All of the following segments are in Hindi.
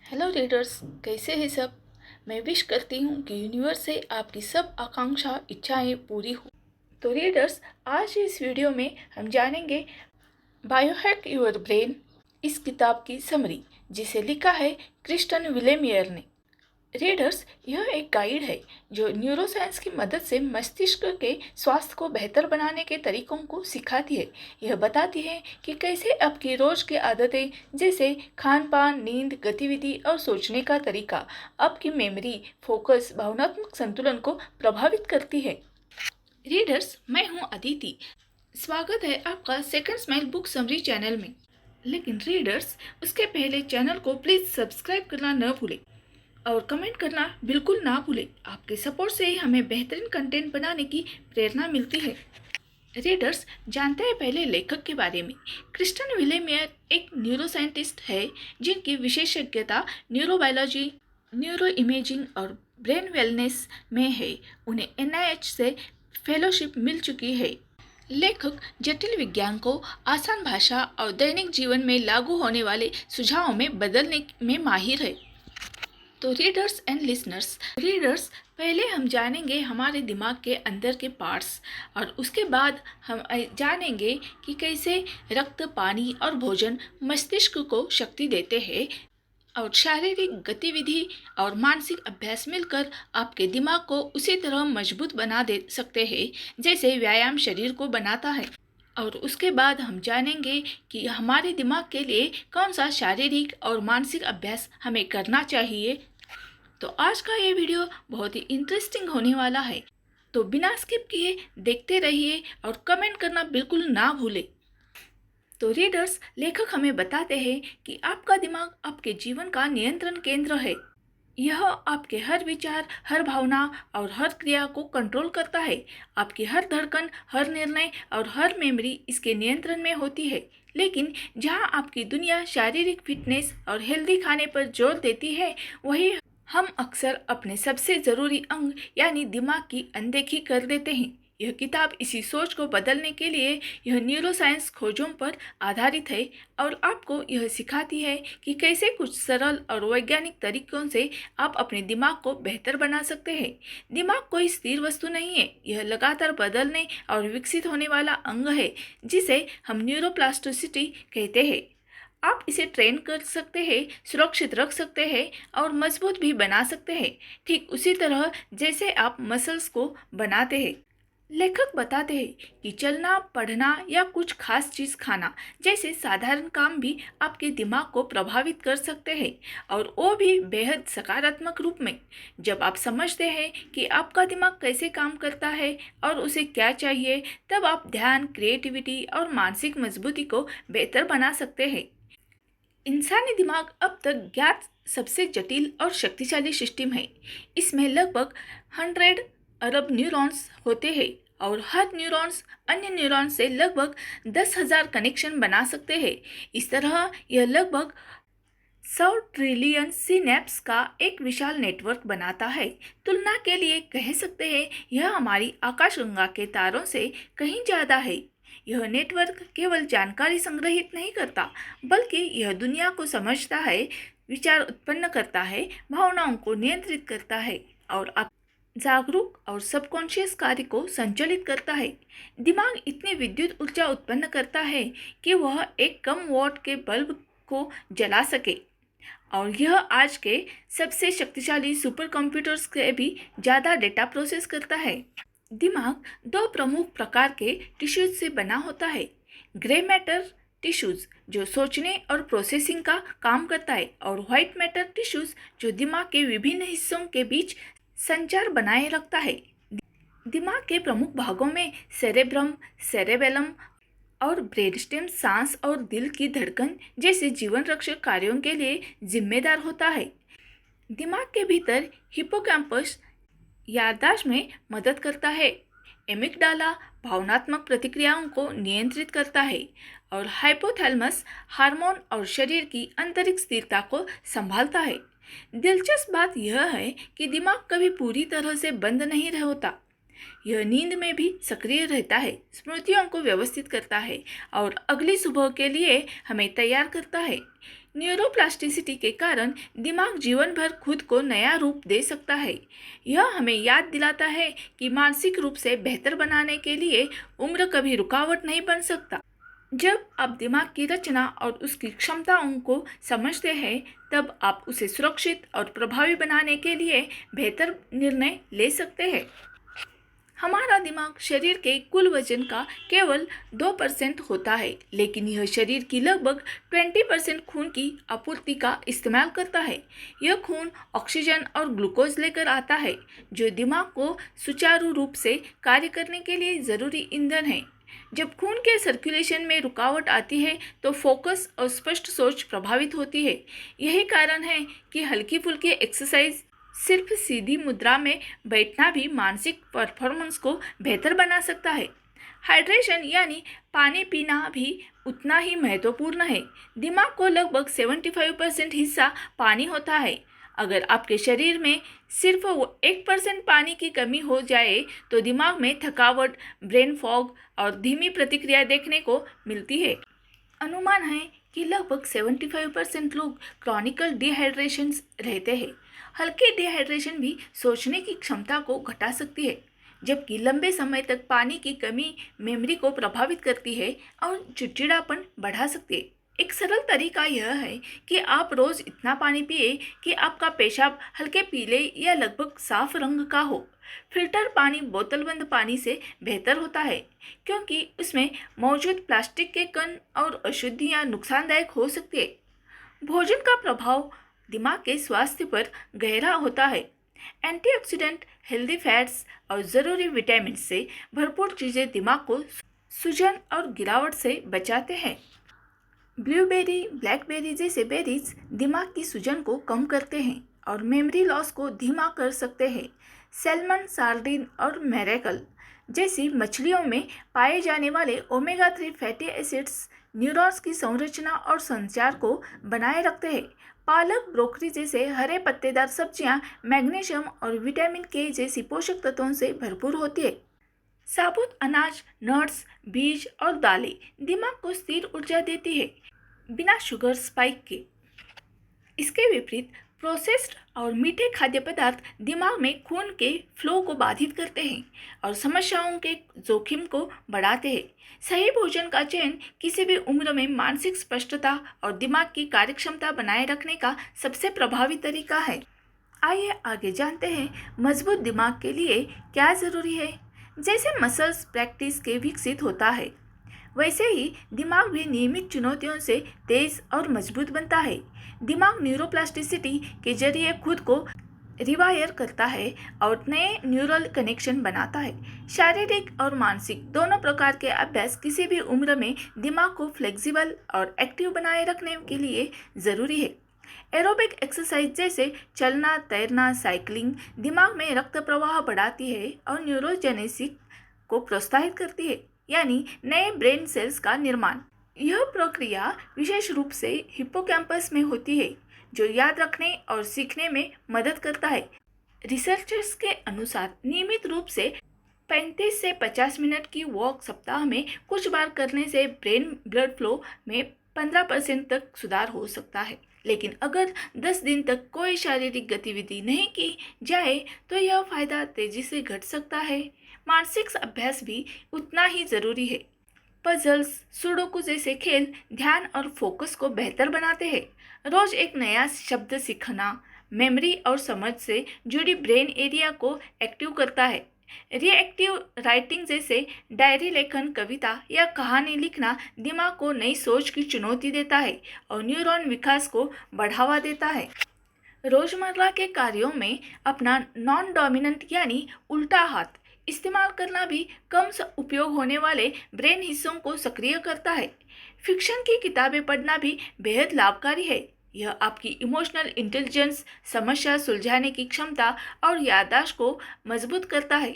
हेलो रीडर्स, कैसे हैं सब। मैं विश करती हूँ कि यूनिवर्स से आपकी सब आकांक्षा इच्छाएं पूरी हो। तो रीडर्स, आज इस वीडियो में हम जानेंगे बायोहैक योर ब्रेन, इस किताब की समरी जिसे लिखा है क्रिस्टन विलेमियर ने। रीडर्स, यह एक गाइड है जो न्यूरोसाइंस की मदद से मस्तिष्क के स्वास्थ्य को बेहतर बनाने के तरीकों को सिखाती है। यह बताती है कि कैसे आपकी रोज की आदतें जैसे खान पान, नींद, गतिविधि और सोचने का तरीका आपकी मेमोरी, फोकस, भावनात्मक संतुलन को प्रभावित करती है। रीडर्स, मैं हूँ अदिति। स्वागत है आपका second smile book summary channel में। लेकिन रीडर्स, उसके पहले चैनल को प्लीज़ सब्सक्राइब करना न भूलें और कमेंट करना बिल्कुल ना भूलें। आपके सपोर्ट से ही हमें बेहतरीन कंटेंट बनाने की प्रेरणा मिलती है। रीडर्स, जानते हैं पहले लेखक के बारे में। क्रिस्टन विलेमियर एक न्यूरोसाइंटिस्ट है जिनकी विशेषज्ञता न्यूरोबायोलॉजी, न्यूरो इमेजिंग और ब्रेन वेलनेस में है। उन्हें NIH से फेलोशिप मिल चुकी है। लेखक जटिल विज्ञान को आसान भाषा और दैनिक जीवन में लागू होने वाले सुझावों में बदलने में माहिर है। तो रीडर्स एंड रीडर्स, पहले हम जानेंगे हमारे दिमाग के अंदर के पार्ट्स और उसके बाद हम जानेंगे कि कैसे रक्त, पानी और भोजन मस्तिष्क को शक्ति देते हैं और शारीरिक गतिविधि और मानसिक अभ्यास मिलकर आपके दिमाग को उसी तरह मजबूत बना दे सकते हैं जैसे व्यायाम शरीर को बनाता है। और उसके बाद हम जानेंगे कि हमारे दिमाग के लिए कौन सा शारीरिक और मानसिक अभ्यास हमें करना चाहिए। तो आज का ये वीडियो बहुत ही इंटरेस्टिंग होने वाला है, तो बिना स्किप किए देखते रहिए और कमेंट करना बिल्कुल ना भूलें। तो रीडर्स, लेखक हमें बताते हैं कि आपका दिमाग आपके जीवन का नियंत्रण केंद्र है। यह आपके हर विचार, हर भावना और हर क्रिया को कंट्रोल करता है। आपकी हर धड़कन, हर निर्णय और हर मेमोरी इसके नियंत्रण में होती है। लेकिन जहां आपकी दुनिया शारीरिक फिटनेस और हेल्दी खाने पर जोर देती है, वही हम अक्सर अपने सबसे ज़रूरी अंग यानी दिमाग की अनदेखी कर देते हैं। यह किताब इसी सोच को बदलने के लिए यह न्यूरोसाइंस खोजों पर आधारित है और आपको यह सिखाती है कि कैसे कुछ सरल और वैज्ञानिक तरीकों से आप अपने दिमाग को बेहतर बना सकते हैं। दिमाग कोई स्थिर वस्तु नहीं है, यह लगातार बदलने और विकसित होने वाला अंग है जिसे हम न्यूरोप्लास्टिसिटी कहते हैं। आप इसे ट्रेन कर सकते हैं, सुरक्षित रख सकते हैं और मजबूत भी बना सकते हैं, ठीक उसी तरह जैसे आप मसल्स को बनाते हैं। लेखक बताते हैं कि चलना, पढ़ना या कुछ खास चीज़ खाना जैसे साधारण काम भी आपके दिमाग को प्रभावित कर सकते हैं और वो भी बेहद सकारात्मक रूप में। जब आप समझते हैं कि आपका दिमाग कैसे काम करता है और उसे क्या चाहिए, तब आप ध्यान, क्रिएटिविटी और मानसिक मजबूती को बेहतर बना सकते हैं। इंसानी दिमाग अब तक ज्ञात सबसे जटिल और शक्तिशाली सिस्टम है। इसमें लगभग 100 अरब न्यूरॉन्स होते हैं और हर न्यूरॉन्स अन्य न्यूरॉन से लगभग 10,000 कनेक्शन बना सकते हैं। इस तरह यह लगभग 100 ट्रिलियन सिनेप्स का एक विशाल नेटवर्क बनाता है। तुलना के लिए कह सकते हैं यह हमारी आकाशगंगा के तारों से कहीं ज़्यादा है। यह नेटवर्क केवल जानकारी संग्रहित नहीं करता, बल्कि यह दुनिया को समझता है, विचार उत्पन्न करता है, भावनाओं को नियंत्रित करता है और आप जागरूक और सबकॉन्शियस कार्य को संचालित करता है। दिमाग इतनी विद्युत ऊर्जा उत्पन्न करता है कि वह एक कम वॉट के बल्ब को जला सके और यह आज के सबसे शक्तिशाली सुपर कंप्यूटर्स से भी ज़्यादा डेटा प्रोसेस करता है। दिमाग दो प्रमुख प्रकार के टिश्यूज से बना होता है। ग्रे मैटर टिश्यूज जो सोचने और प्रोसेसिंग का काम करता है और व्हाइट मैटर टिश्यूज जो दिमाग के विभिन्न हिस्सों के बीच संचार बनाए रखता है। दिमाग के प्रमुख भागों में सेरेब्रम, सेरेबेलम और ब्रेनस्टेम सांस और दिल की धड़कन जैसे जीवन रक्षक कार्यों के लिए जिम्मेदार होता है। दिमाग के भीतर हिप्पोकैम्पस याददाश्त में मदद करता है। एमिगडाला भावनात्मक प्रतिक्रियाओं को नियंत्रित करता है और हाइपोथैलेमस हार्मोन और शरीर की आंतरिक स्थिरता को संभालता है। दिलचस्प बात यह है कि दिमाग कभी पूरी तरह से बंद नहीं होता। यह नींद में भी सक्रिय रहता है, स्मृतियों को व्यवस्थित करता है और अगली सुबह के लिए हमें तैयार करता है। न्यूरोप्लास्टिसिटी के कारण दिमाग जीवन भर खुद को नया रूप दे सकता है। यह हमें याद दिलाता है कि मानसिक रूप से बेहतर बनाने के लिए उम्र कभी रुकावट नहीं बन सकता। जब आप दिमाग की रचना और उसकी क्षमताओं को समझते हैं, तब आप उसे सुरक्षित और प्रभावी बनाने के लिए बेहतर निर्णय ले सकते हैं। हमारा दिमाग शरीर के कुल वजन का केवल 2% होता है, लेकिन यह शरीर की लगभग 20% खून की आपूर्ति का इस्तेमाल करता है। यह खून ऑक्सीजन और ग्लूकोज लेकर आता है, जो दिमाग को सुचारू रूप से कार्य करने के लिए ज़रूरी ईंधन है। जब खून के सर्कुलेशन में रुकावट आती है तो फोकस और स्पष्ट सोच प्रभावित होती है। यही कारण है कि हल्की फुल्की एक्सरसाइज, सिर्फ सीधी मुद्रा में बैठना भी मानसिक परफॉर्मेंस को बेहतर बना सकता है। हाइड्रेशन यानी पानी पीना भी उतना ही महत्वपूर्ण है। दिमाग को लगभग 75% हिस्सा पानी होता है। अगर आपके शरीर में सिर्फ 1% पानी की कमी हो जाए तो दिमाग में थकावट, ब्रेन फॉग और धीमी प्रतिक्रिया देखने को मिलती है। अनुमान है कि लगभग 75% लोग क्रॉनिकल डिहाइड्रेशन रहते हैं। हल्की डिहाइड्रेशन भी सोचने की क्षमता को घटा सकती है, जबकि लंबे समय तक पानी की कमी मेमोरी को प्रभावित करती है और चिड़चिड़ापन बढ़ा सकती है। एक सरल तरीका यह है कि आप रोज़ इतना पानी पिए कि आपका पेशाब हल्के पीले या लगभग साफ रंग का हो। फिल्टर पानी बोतलबंद पानी से बेहतर होता है, क्योंकि उसमें मौजूद प्लास्टिक के कण और अशुद्धियाँ नुकसानदायक हो सकती है। भोजन का प्रभाव दिमाग के स्वास्थ्य पर गहरा होता है। एंटीऑक्सीडेंट, हेल्दी फैट्स और ज़रूरी विटामिन से भरपूर चीज़ें दिमाग को सूजन और गिरावट से बचाते हैं। ब्लूबेरी, ब्लैकबेरी जैसे बेरीज दिमाग की सूजन को कम करते हैं और मेमोरी लॉस को धीमा कर सकते हैं। सैल्मन, सार्डिन और मैरेकल जैसी मछलियों में पाए जाने ओमेगा 3 फैटी एसिड्स न्यूरॉन्स की संरचना और संचार को बनाए रखते हैं। पालक, ब्रोकली जैसे हरे पत्तेदार सब्जियां मैग्नीशियम और विटामिन के जैसी पोषक तत्वों से भरपूर होती है। साबुत अनाज, नट्स, बीज और दालें दिमाग को स्थिर ऊर्जा देती है, बिना शुगर स्पाइक के। इसके विपरीत प्रोसेस्ड और मीठे खाद्य पदार्थ दिमाग में खून के फ्लो को बाधित करते हैं और समस्याओं के जोखिम को बढ़ाते हैं। सही भोजन का चयन किसी भी उम्र में मानसिक स्पष्टता और दिमाग की कार्यक्षमता बनाए रखने का सबसे प्रभावी तरीका है। आइए आगे जानते हैं मजबूत दिमाग के लिए क्या ज़रूरी है। जैसे मसल्स प्रैक्टिस के विकसित होता है, वैसे ही दिमाग भी नियमित चुनौतियों से तेज और मजबूत बनता है। दिमाग न्यूरोप्लास्टिसिटी के जरिए खुद को रिवायर करता है और नए न्यूरल कनेक्शन बनाता है। शारीरिक और मानसिक दोनों प्रकार के अभ्यास किसी भी उम्र में दिमाग को फ्लेक्सिबल और एक्टिव बनाए रखने के लिए ज़रूरी है। एरोबिक एक्सरसाइज जैसे चलना, तैरना, साइकिलिंग दिमाग में रक्त प्रवाह बढ़ाती है और न्यूरोजेनेसिस को प्रोत्साहित करती है, यानी नए ब्रेन सेल्स का निर्माण। यह प्रक्रिया विशेष रूप से हिप्पोकैम्पस में होती है, जो याद रखने और सीखने में मदद करता है। रिसर्चर्स के अनुसार नियमित रूप से 35 से 50 मिनट की वॉक सप्ताह में कुछ बार करने से ब्रेन ब्लड फ्लो में 15% तक सुधार हो सकता है। लेकिन अगर 10 दिन तक कोई शारीरिक गतिविधि नहीं की जाए तो यह फायदा तेजी से घट सकता है। मानसिक अभ्यास भी उतना ही ज़रूरी है। पजल्स, सुडोकू जैसे खेल ध्यान और फोकस को बेहतर बनाते हैं। रोज एक नया शब्द सीखना मेमोरी और समझ से जुड़ी ब्रेन एरिया को एक्टिव करता है। रिएक्टिव राइटिंग जैसे डायरी लेखन, कविता या कहानी लिखना दिमाग को नई सोच की चुनौती देता है और न्यूरॉन विकास को बढ़ावा देता है। रोजमर्रा के कार्यों में अपना नॉन डोमिनेंट यानी उल्टा हाथ इस्तेमाल करना भी कम उपयोग होने वाले ब्रेन हिस्सों को सक्रिय करता है। फिक्शन की किताबें पढ़ना भी बेहद लाभकारी है। यह आपकी इमोशनल इंटेलिजेंस, समस्या सुलझाने की क्षमता और याददाश्त को मजबूत करता है,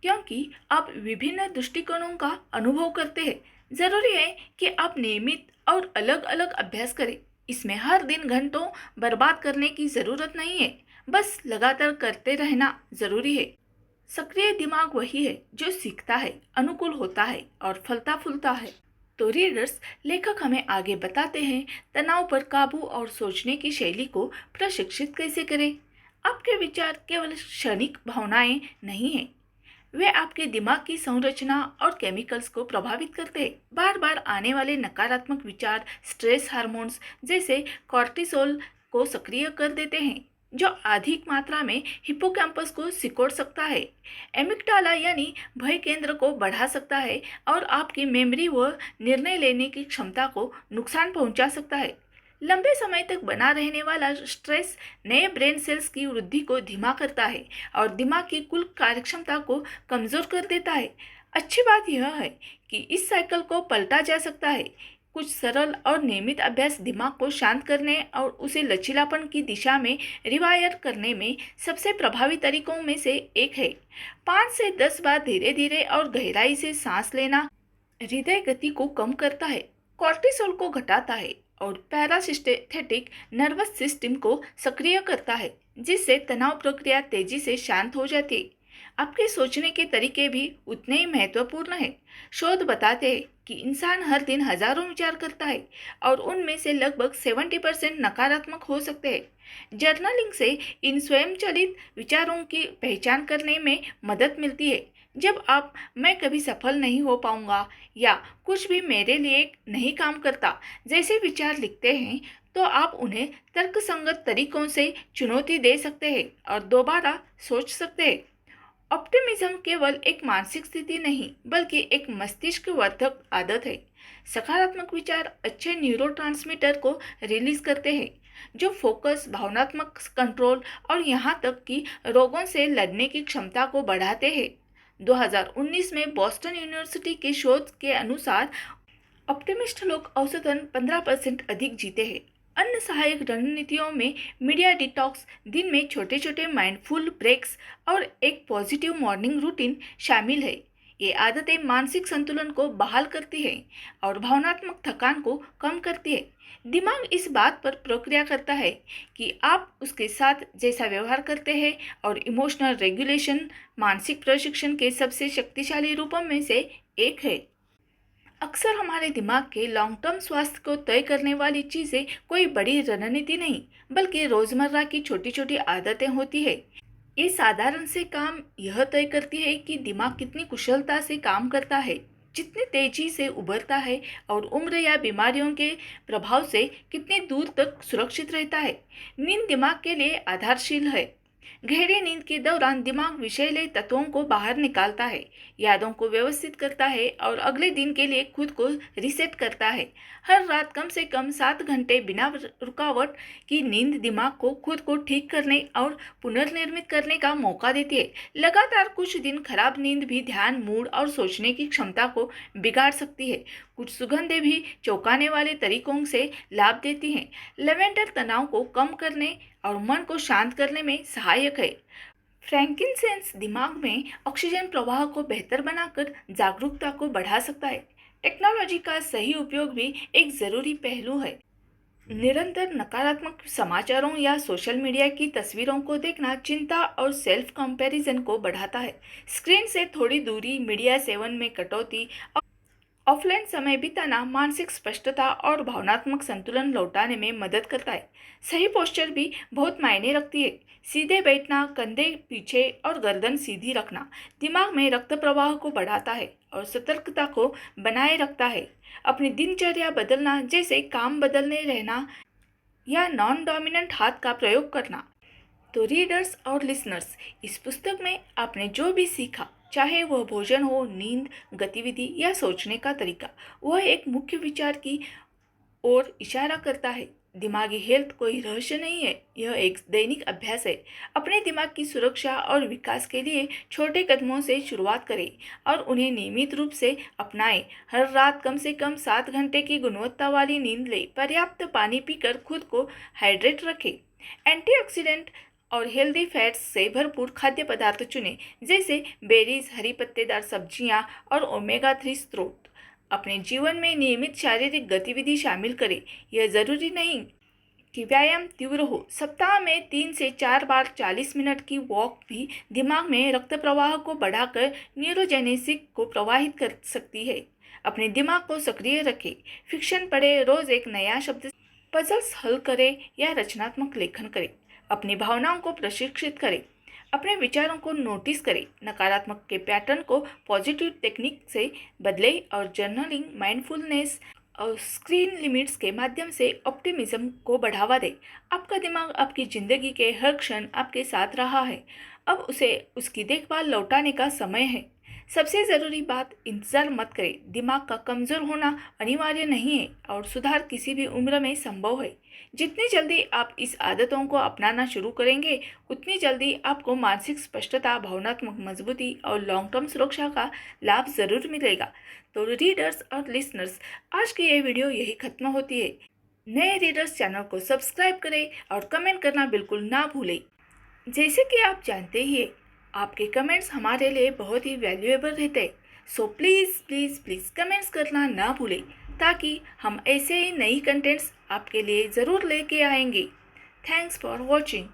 क्योंकि आप विभिन्न दृष्टिकोणों का अनुभव करते हैं। ज़रूरी है कि आप नियमित और अलग अलग अभ्यास करें। इसमें हर दिन घंटों बर्बाद करने की ज़रूरत नहीं है, बस लगातार करते रहना ज़रूरी है। सक्रिय दिमाग वही है जो सीखता है, अनुकूल होता है और फलता फूलता है। तो रीडर्स, लेखक हमें आगे बताते हैं तनाव पर काबू और सोचने की शैली को प्रशिक्षित कैसे करें। आपके विचार केवल क्षणिक भावनाएं नहीं हैं, वे आपके दिमाग की संरचना और केमिकल्स को प्रभावित करते हैं। बार बार आने वाले नकारात्मक विचार स्ट्रेस हार्मोन्स जैसे कॉर्टिसोल को सक्रिय कर देते हैं, जो अधिक मात्रा में हिप्पोकैम्पस को सिकोड़ सकता है, एमिग्डाला यानी भय केंद्र को बढ़ा सकता है और आपकी मेमोरी व निर्णय लेने की क्षमता को नुकसान पहुंचा सकता है। लंबे समय तक बना रहने वाला स्ट्रेस नए ब्रेन सेल्स की वृद्धि को धीमा करता है और दिमाग की कुल कार्यक्षमता को कमजोर कर देता है। अच्छी बात यह है कि इस साइकिल को पलटा जा सकता है। कुछ सरल और नियमित अभ्यास दिमाग को शांत करने और उसे लचीलापन की दिशा में रिवायर करने में सबसे प्रभावी तरीकों में से एक है। 5 से 10 बार धीरे धीरे और गहराई से सांस लेना हृदय गति को कम करता है, कॉर्टिसोल को घटाता है और पैरासिम्पैथेटिक नर्वस सिस्टम को सक्रिय करता है, जिससे तनाव प्रक्रिया तेजी से शांत हो जाती है। आपके सोचने के तरीके भी उतने ही महत्वपूर्ण हैं। शोध बताते हैं कि इंसान हर दिन हजारों विचार करता है और उनमें से लगभग 70% नकारात्मक हो सकते हैं। जर्नलिंग से इन स्वयंचलित विचारों की पहचान करने में मदद मिलती है। जब आप मैं कभी सफल नहीं हो पाऊंगा या कुछ भी मेरे लिए नहीं काम करता जैसे विचार लिखते हैं, तो आप उन्हें तर्कसंगत तरीकों से चुनौती दे सकते हैं और दोबारा सोच सकते हैं। ऑप्टिमिज्म केवल एक मानसिक स्थिति नहीं, बल्कि एक मस्तिष्क वर्धक आदत है। सकारात्मक विचार अच्छे न्यूरोट्रांसमीटर को रिलीज करते हैं, जो फोकस, भावनात्मक कंट्रोल और यहाँ तक कि रोगों से लड़ने की क्षमता को बढ़ाते हैं। 2019 में बॉस्टन यूनिवर्सिटी के शोध के अनुसार ऑप्टिमिस्ट लोग औसतन 15% अधिक जीते हैं। अन्य सहायक रणनीतियों में मीडिया डिटॉक्स, दिन में छोटे छोटे माइंडफुल ब्रेक्स और एक पॉजिटिव मॉर्निंग रूटीन शामिल है। ये आदतें मानसिक संतुलन को बहाल करती हैं और भावनात्मक थकान को कम करती है। दिमाग इस बात पर प्रक्रिया करता है कि आप उसके साथ जैसा व्यवहार करते हैं, और इमोशनल रेगुलेशन मानसिक प्रशिक्षण के सबसे शक्तिशाली रूपों में से एक है। अक्सर हमारे दिमाग के लॉन्ग टर्म स्वास्थ्य को तय करने वाली चीज़ें कोई बड़ी रणनीति नहीं, बल्कि रोज़मर्रा की छोटी छोटी आदतें होती है। ये साधारण से काम यह तय करती है कि दिमाग कितनी कुशलता से काम करता है, जितनी तेजी से उभरता है और उम्र या बीमारियों के प्रभाव से कितनी दूर तक सुरक्षित रहता है। नींद दिमाग के लिए आधारशील है। गहरी नींद के दौरान दिमाग विषैले तत्वों को बाहर निकालता है, यादों को व्यवस्थित करता है और अगले दिन के लिए खुद को रिसेट करता है। हर रात कम से कम 7 घंटे बिना रुकावट की नींद दिमाग को खुद को ठीक करने और पुनर्निर्मित करने का मौका देती है। लगातार कुछ दिन खराब नींद भी ध्यान, मूड और सोचने की क्षमता को बिगाड़ सकती है। कुछ सुगंधें भी चौंकाने वाले तरीकों से लाभ देती हैं। लेवेंडर तनाव को कम करने और मन को शांत करने में सहायक है। फ्रैंकिनसेंस दिमाग में ऑक्सीजन प्रवाह को बेहतर बनाकर जागरूकता को बढ़ा सकता है। टेक्नोलॉजी का सही उपयोग भी एक ज़रूरी पहलू है। निरंतर नकारात्मक समाचारों या सोशल मीडिया की तस्वीरों को देखना चिंता और सेल्फ कंपैरिजन को बढ़ाता है। स्क्रीन से थोड़ी दूरी, मीडिया सेवन में कटौती और ऑफलाइन समय बिताना मानसिक स्पष्टता और भावनात्मक संतुलन लौटाने में मदद करता है। सही पोस्चर भी बहुत मायने रखती है। सीधे बैठना, कंधे पीछे और गर्दन सीधी रखना दिमाग में रक्त प्रवाह को बढ़ाता है और सतर्कता को बनाए रखता है। अपनी दिनचर्या बदलना, जैसे काम बदलने रहना या नॉन डोमिनेंट हाथ का प्रयोग करना। तो रीडर्स और लिसनर्स, इस पुस्तक में आपने जो भी सीखा, चाहे वह भोजन हो, नींद, गतिविधि या सोचने का तरीका, वह एक मुख्य विचार की ओर इशारा करता है। दिमागी हेल्थ कोई रहस्य नहीं है, यह एक दैनिक अभ्यास है। अपने दिमाग की सुरक्षा और विकास के लिए छोटे कदमों से शुरुआत करें और उन्हें नियमित रूप से अपनाएं। हर रात कम से कम 7 घंटे की गुणवत्ता वाली नींद लें। पर्याप्त पानी पीकर खुद को हाइड्रेट रखें। एंटीऑक्सीडेंट और हेल्दी फैट्स से भरपूर खाद्य पदार्थ चुनें, जैसे बेरीज, हरी पत्तेदार सब्जियां और ओमेगा 3 स्रोत। अपने जीवन में नियमित शारीरिक गतिविधि शामिल करें। यह जरूरी नहीं कि व्यायाम तीव्र हो। सप्ताह में 3 से 4 बार 40 मिनट की वॉक भी दिमाग में रक्त प्रवाह को बढ़ाकर न्यूरोजेनेसिस को प्रवाहित कर सकती है। अपने दिमाग को सक्रिय रखें, फिक्शन पढ़ें, रोज एक नया शब्द, पजल्स हल करें या रचनात्मक लेखन करें। अपनी भावनाओं को प्रशिक्षित करें, अपने विचारों को नोटिस करें, नकारात्मक के पैटर्न को पॉजिटिव टेक्निक से बदलें और जर्नलिंग, माइंडफुलनेस और स्क्रीन लिमिट्स के माध्यम से ऑप्टिमिज्म को बढ़ावा दें। आपका दिमाग आपकी ज़िंदगी के हर क्षण आपके साथ रहा है, अब उसे उसकी देखभाल लौटाने का समय है। सबसे ज़रूरी बात, इंतज़ार मत करें। दिमाग का कमज़ोर होना अनिवार्य नहीं है और सुधार किसी भी उम्र में संभव है। जितनी जल्दी आप इस आदतों को अपनाना शुरू करेंगे, उतनी जल्दी आपको मानसिक स्पष्टता, भावनात्मक मजबूती और लॉन्ग टर्म सुरक्षा का लाभ ज़रूर मिलेगा। तो रीडर्स और लिसनर्स, आज की ये वीडियो यही खत्म होती है। नए रीडर्स चैनल को सब्सक्राइब करें और कमेंट करना बिल्कुल ना भूलें। जैसे कि आप जानते ही हैं, आपके कमेंट्स हमारे लिए बहुत ही वैल्यूएबल रहते हैं। So please please please comments करना ना भूलें, ताकि हम ऐसे ही नई कंटेंट्स आपके लिए ज़रूर लेके आएंगे। Thanks for watching.